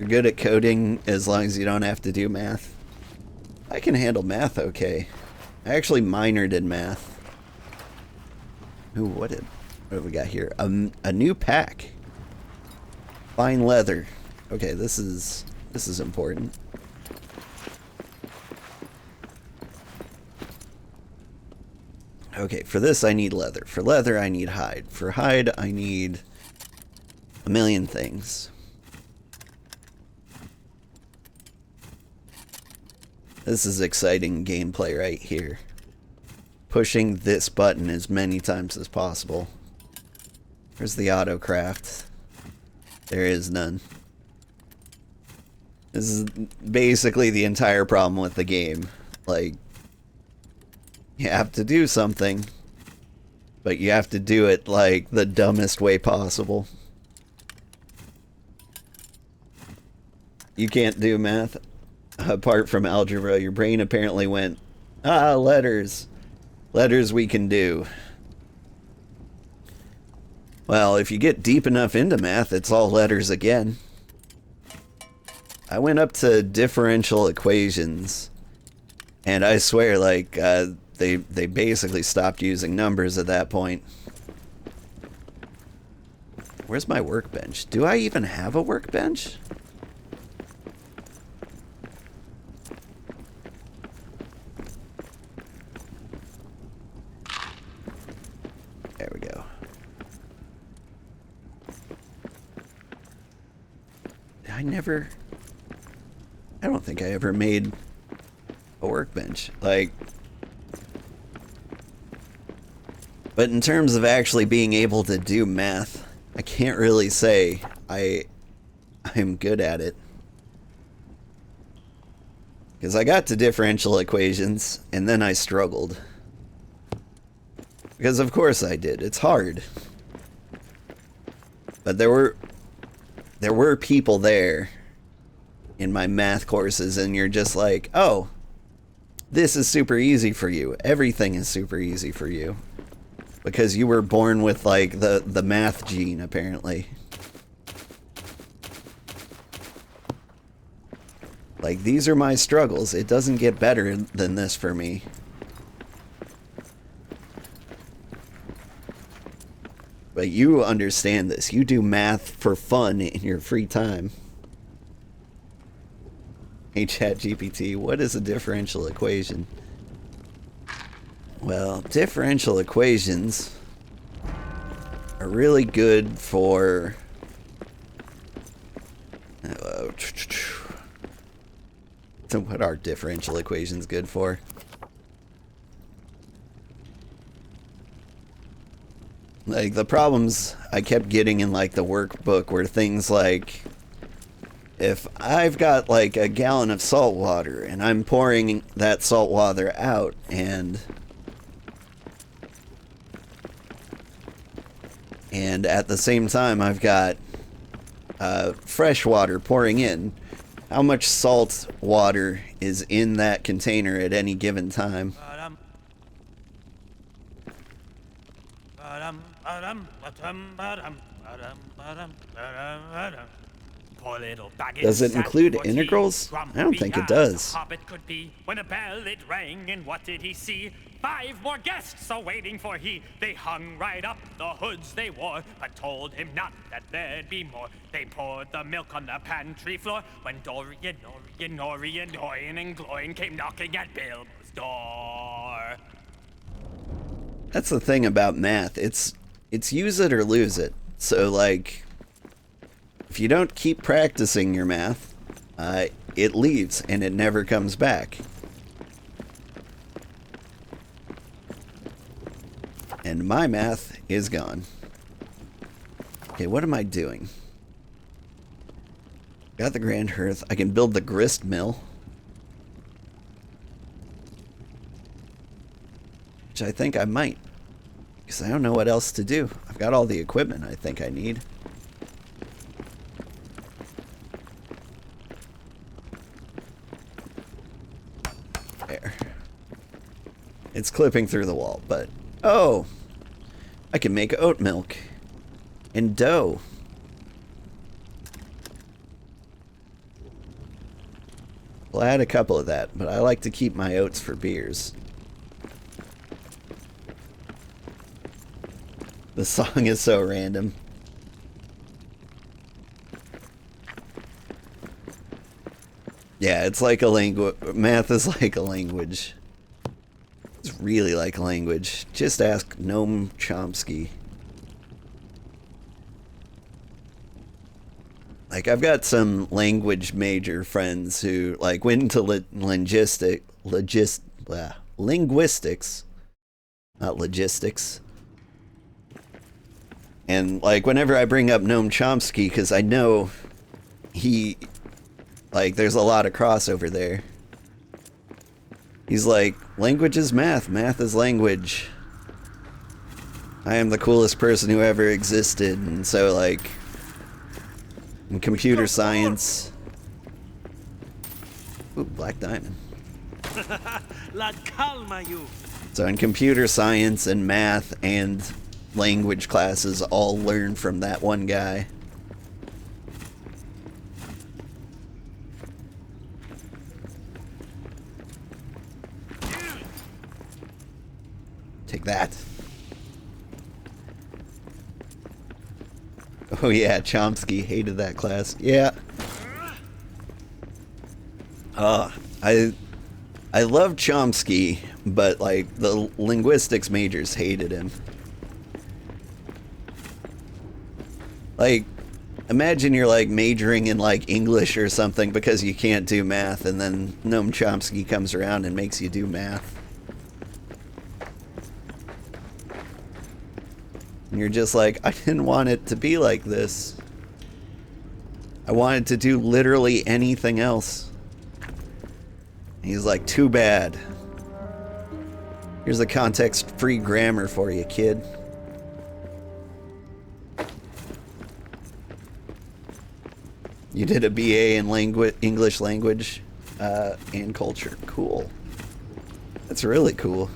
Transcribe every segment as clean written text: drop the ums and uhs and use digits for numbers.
You're good at coding as long as you don't have to do math. I can handle math okay. I actually minored in math. Ooh, what have we got here? A new pack. Fine leather. Okay, this is important. Okay, for this I need leather. For leather I need hide. For hide I need a million things. This is exciting gameplay right here. Pushing this button as many times as possible. Where's the autocraft? There is none. This is basically the entire problem with the game. Like, you have to do something, but you have to do it like the dumbest way possible. You can't do math apart from algebra. Your brain apparently went, letters. Letters we can do. Well, if you get deep enough into math, it's all letters again. I went up to differential equations, and I swear, like, they basically stopped using numbers at that point. Where's my workbench? Do I even have a workbench? There we go. I don't think I ever made a workbench. Like, but in terms of actually being able to do math, I can't really say I'm good at it. Because I got to differential equations, and then I struggled. Because of course I did. It's hard. But there were people there in my math courses, and you're just like, oh, this is super easy for you. Everything is super easy for you. Because you were born with, like, the math gene, apparently. Like, these are my struggles. It doesn't get better than this for me. But you understand this. You do math for fun in your free time. Hey, ChatGPT, what is a differential equation? Well, differential equations are really good for... So what are differential equations good for? Like, the problems I kept getting in, like, the workbook were things like, if I've got, like, a gallon of salt water, and I'm pouring that salt water out, and at the same time I've got fresh water pouring in, how much salt water is in that container at any given time? Does it include integrals? I don't think it does. When a bell it rang, and what did he see? 5 more guests awaiting for he. They hung right up the hoods they wore, but told him not that there'd be more. They poured the milk on the pantry floor when Dorian, Norian, Doyen, and Gloin came knocking at Bilbo's door. That's the thing about math. It's use it or lose it. So, like, if you don't keep practicing your math, it leaves and it never comes back. And my math is gone. Okay, what am I doing? Got the grand hearth. I can build the grist mill, which I think I might, because I don't know what else to do. I've got all the equipment I think I need. There. It's clipping through the wall, but oh, I can make oat milk and dough. Well, I had a couple of that, but I like to keep my oats for beers. The song is so random. Yeah, it's like a language. Math is like a language. It's really like a language. Just ask Noam Chomsky. Like, I've got some language major friends who, like, went into linguistics, not logistics. And, like, whenever I bring up Noam Chomsky, because I know he, like, there's a lot of crossover there. He's like, language is math, math is language. I am the coolest person who ever existed, and so, like, in computer science... Ooh, black diamond. La calma you. So in computer science and math and language classes, all learn from that one guy. Take that. Oh yeah, Chomsky hated that class. Yeah. I love Chomsky, but like the linguistics majors hated him. Like, imagine you're like majoring in like English or something because you can't do math, and then Noam Chomsky comes around and makes you do math. And you're just like, I didn't want it to be like this. I wanted to do literally anything else. And he's like, too bad. Here's a context-free grammar for you, kid. You did a BA in English language and culture. Cool. That's really cool.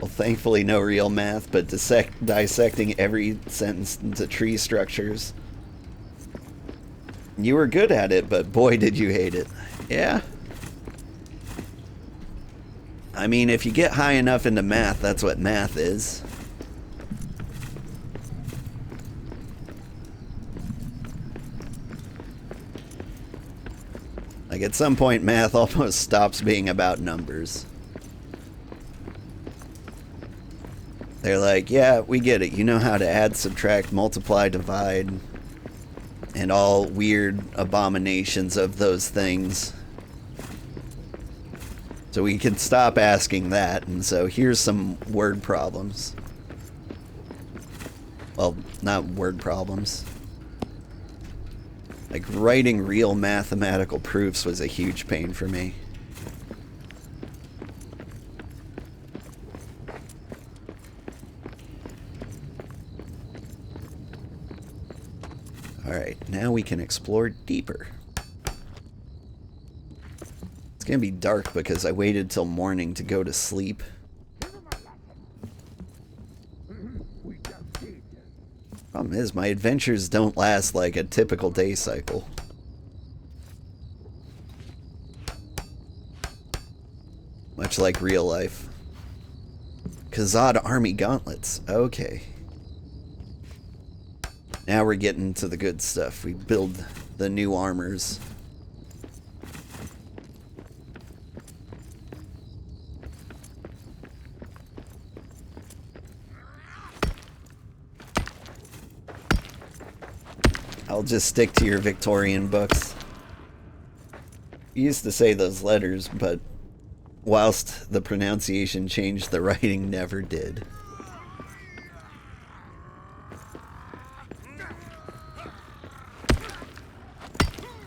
Well, thankfully no real math, but dissecting every sentence into tree structures. You were good at it, but boy did you hate it. Yeah. I mean, if you get high enough into math, that's what math is. Like, at some point, math almost stops being about numbers. They're like, yeah, we get it. You know how to add, subtract, multiply, divide, and all weird abominations of those things. So we can stop asking that, and so here's some word problems. Well, not word problems. Like, writing real mathematical proofs was a huge pain for me. Alright, now we can explore deeper. It's gonna be dark because I waited till morning to go to sleep. Problem is, my adventures don't last like a typical day cycle. Much like real life. Khazad Army Gauntlets. Okay. Now we're getting to the good stuff. We build the new armors. I'll just stick to your Victorian books. You used to say those letters, but whilst the pronunciation changed, the writing never did.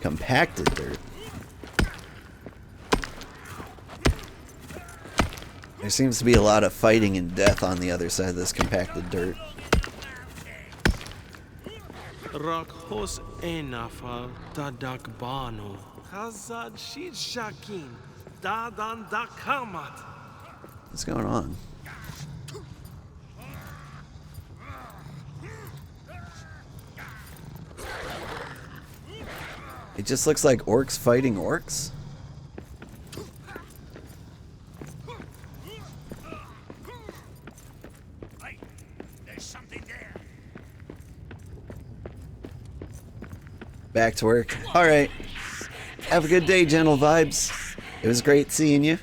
Compacted dirt. There seems to be a lot of fighting and death on the other side of this compacted dirt. Rakhos enafal dadak bano. Khazad shid shakin. Dadan dakamat. What's going on? It just looks like orcs fighting orcs. Hey, there's something there. Back to work. All right. Have a good day, Gentle Vibes. It was great seeing you.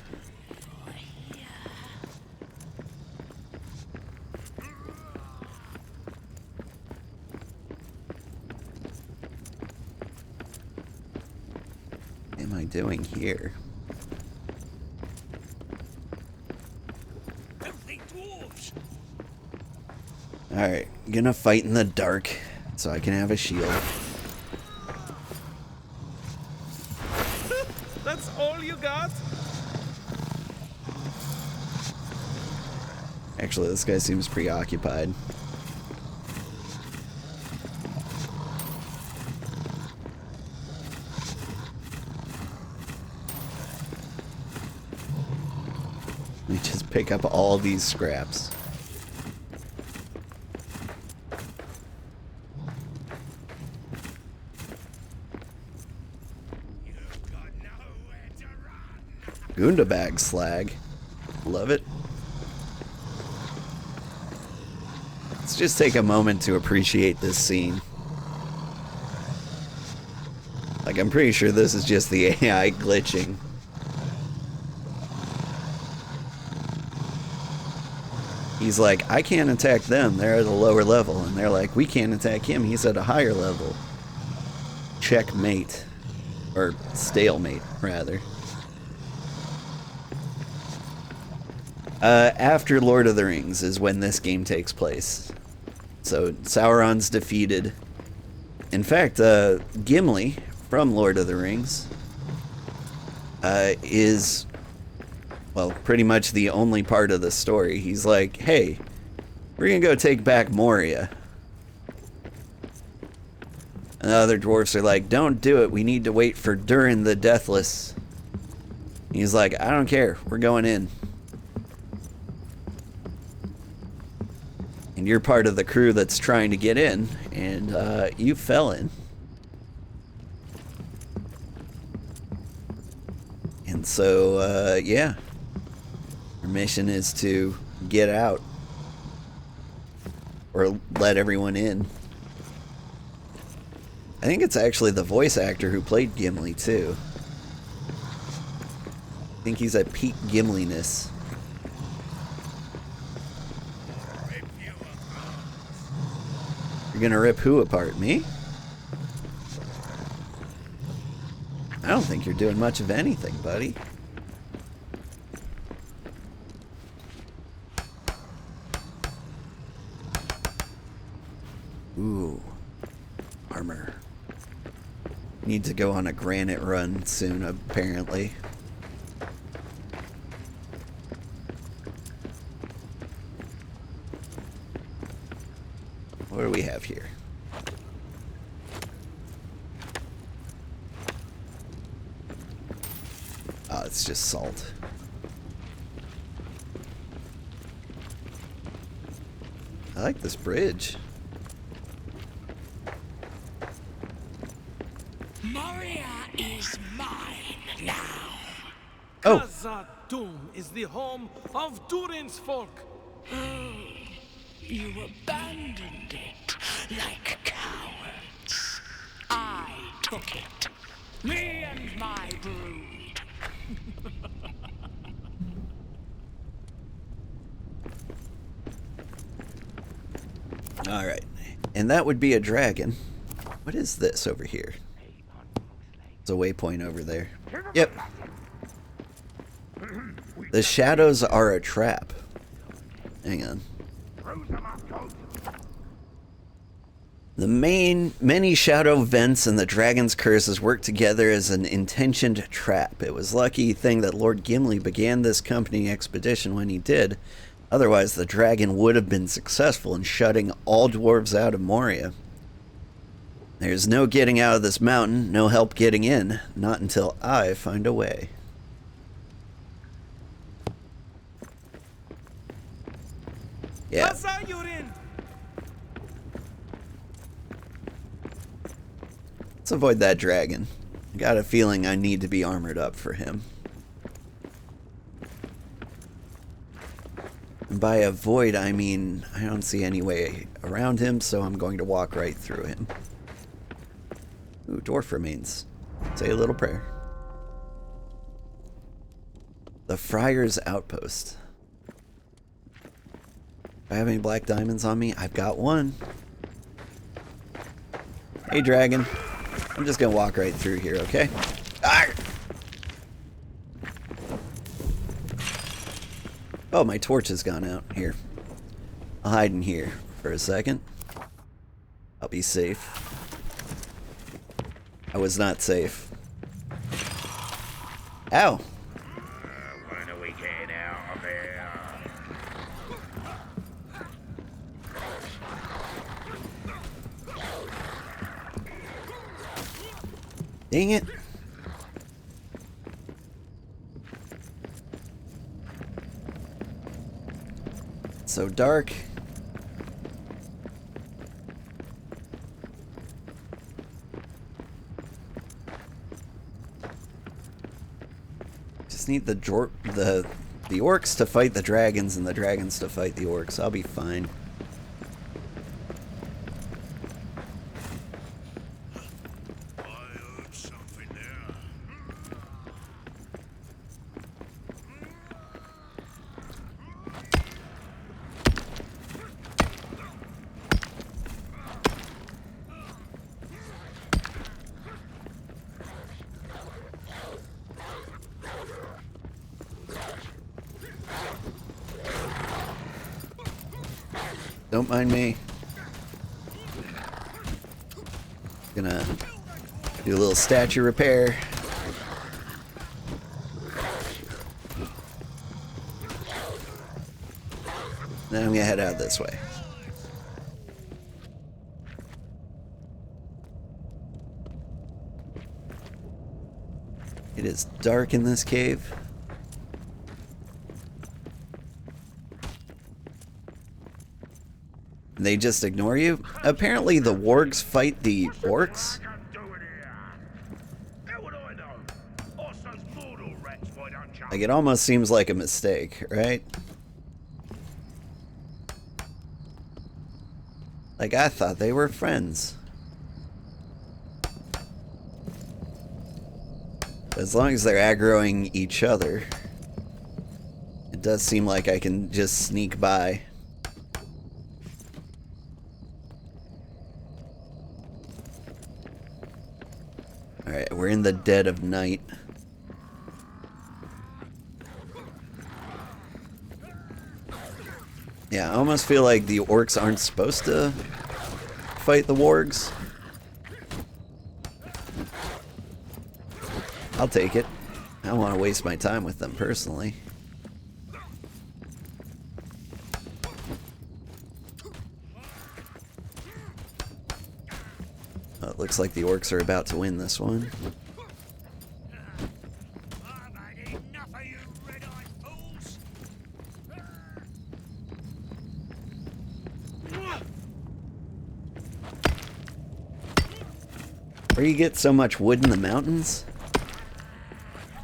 What am I doing here? Filthy dwarves. Alright, gonna fight in the dark so I can have a shield. That's all you got? Actually, this guy seems preoccupied. Let me just pick up all these scraps. You've got nowhere to run. Gundabag slag. Love it. Let's just take a moment to appreciate this scene. Like, I'm pretty sure this is just the AI glitching. He's like, I can't attack them, they're at a lower level. And they're like, we can't attack him, he's at a higher level. Checkmate. Or stalemate, rather. After Lord of the Rings is when this game takes place. So Sauron's defeated. In fact, Gimli from Lord of the Rings is, well, pretty much the only part of the story. He's like, hey, we're gonna go take back Moria. And the other dwarfs are like, don't do it, we need to wait for Durin the Deathless. He's like, I don't care, we're going in. And you're part of the crew that's trying to get in, and you fell in. And so, yeah. Your mission is to get out. Or let everyone in. I think it's actually the voice actor who played Gimli, too. I think he's at peak Gimli-ness. You're gonna rip who apart? Me? I don't think you're doing much of anything, buddy. Ooh. Armor. Need to go on a granite run soon, apparently. What do we have here? Oh, it's just salt. I like this bridge. Moria is mine now. Oh. Khazad-dûm is the home of Durin's folk. You abandoned it like cowards. I took it. Me and my brood. Alright. And that would be a dragon. What is this over here? It's a waypoint over there. Yep. The shadows are a trap. Hang on. The many shadow vents and the dragon's curses work together as an intentioned trap. It was lucky thing that Lord Gimli began this company expedition when he did. Otherwise, the dragon would have been successful in shutting all dwarves out of Moria. There's no getting out of this mountain, no help getting in, not until I find a way. Yeah. Huzzah, Durin! Let's avoid that dragon. I got a feeling I need to be armored up for him. And by avoid, I mean I don't see any way around him, so I'm going to walk right through him. Ooh, dwarf remains. Say a little prayer. The Friar's Outpost. Do I have any black diamonds on me? I've got one. Hey, dragon. I'm just gonna walk right through here, okay? Arr! Oh, my torch has gone out. Here. I'll hide in here for a second. I'll be safe. I was not safe. Ow! When are we getting out of here? Dang it. It's so dark. Just need the orcs to fight the dragons and the dragons to fight the orcs. I'll be fine. Don't mind me. Gonna do a little statue repair. Then I'm gonna head out this way. It is dark in this cave. They just ignore you? Apparently the wargs fight the orcs? Like, it almost seems like a mistake, right? Like, I thought they were friends. As long as they're aggroing each other, it does seem like I can just sneak by. Alright, we're in the dead of night. Yeah, I almost feel like the orcs aren't supposed to fight the wargs. I'll take it. I don't want to waste my time with them personally. Oh, it looks like the orcs are about to win this one. Where you get so much wood in the mountains?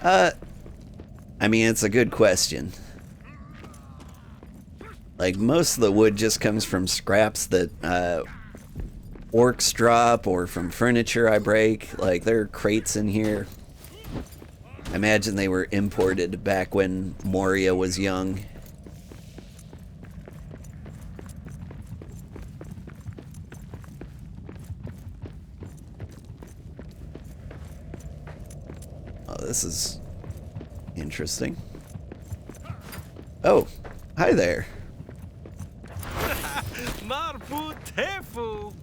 I mean, it's a good question. Like, most of the wood just comes from scraps that, orcs drop, or from furniture I break. Like, there are crates in here. I imagine they were imported back when Moria was young. Oh, this is interesting. Oh, hi there. Marfu tefu.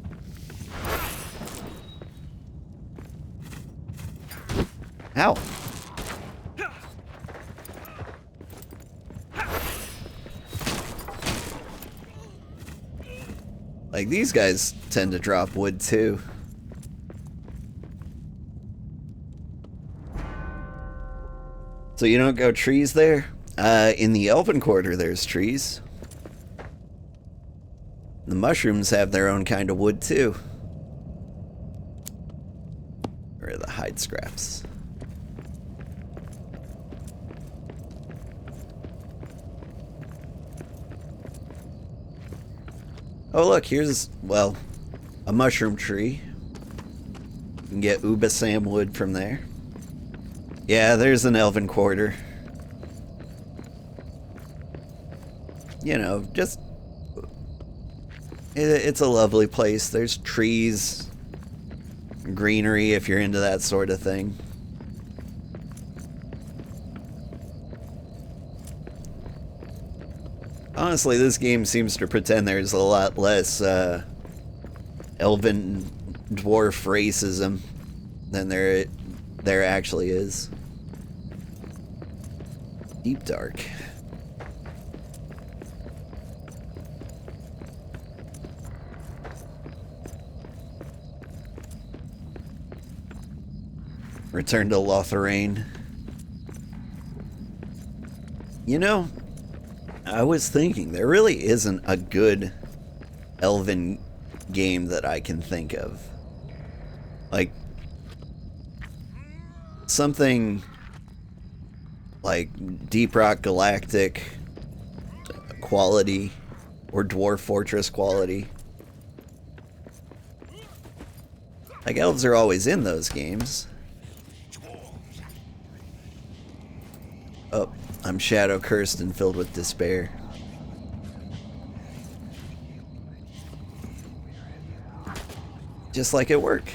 Ow. Like, these guys tend to drop wood too. So you don't go trees there? In the Elven Quarter there's trees. The mushrooms have their own kind of wood too. Where are the hide scraps? Oh look, here's, well, a mushroom tree. You can get Ubasam wood from there. Yeah, there's an elven quarter. You know, just... It's a lovely place. There's trees, greenery if you're into that sort of thing. Honestly, this game seems to pretend there's a lot less elven dwarf racism than there actually is. Deep dark. Return to Lothlorien. You know, I was thinking, there really isn't a good elven game that I can think of. Like, something like Deep Rock Galactic quality or Dwarf Fortress quality. Like, elves are always in those games. Oh, I'm shadow cursed and filled with despair. Just like at work.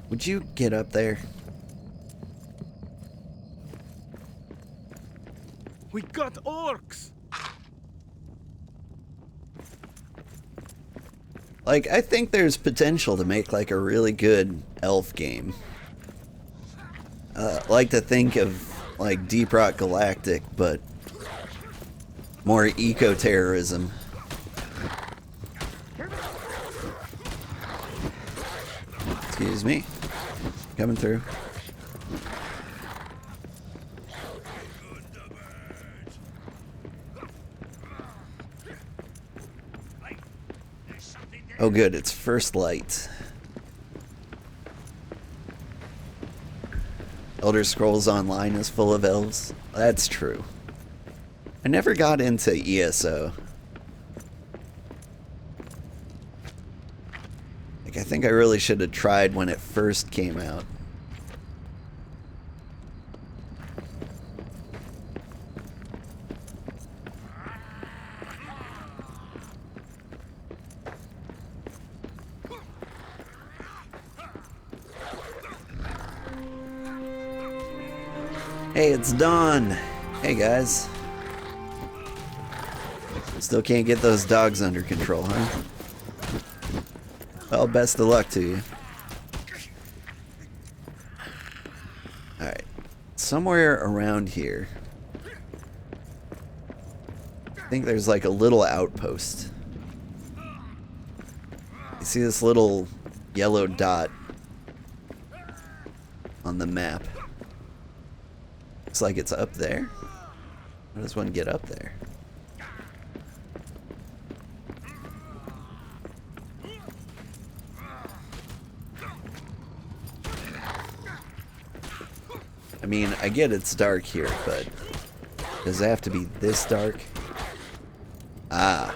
Would you get up there? We got orcs! Like, I think there's potential to make, like, a really good elf game. Like to think of, like, Deep Rock Galactic, but more eco-terrorism. Excuse me. Coming through. Oh good, it's first light. Elder Scrolls Online is full of elves. That's true. I never got into ESO. Like, I think I really should have tried when it first came out. Hey, it's dawn. Hey, guys. Still can't get those dogs under control, huh? Well, best of luck to you. Alright. Somewhere around here, I think there's like a little outpost. You see this little yellow dot on the map? Looks like it's up there. How does one get up there? I mean, I get it's dark here, but does it have to be this dark? Ah,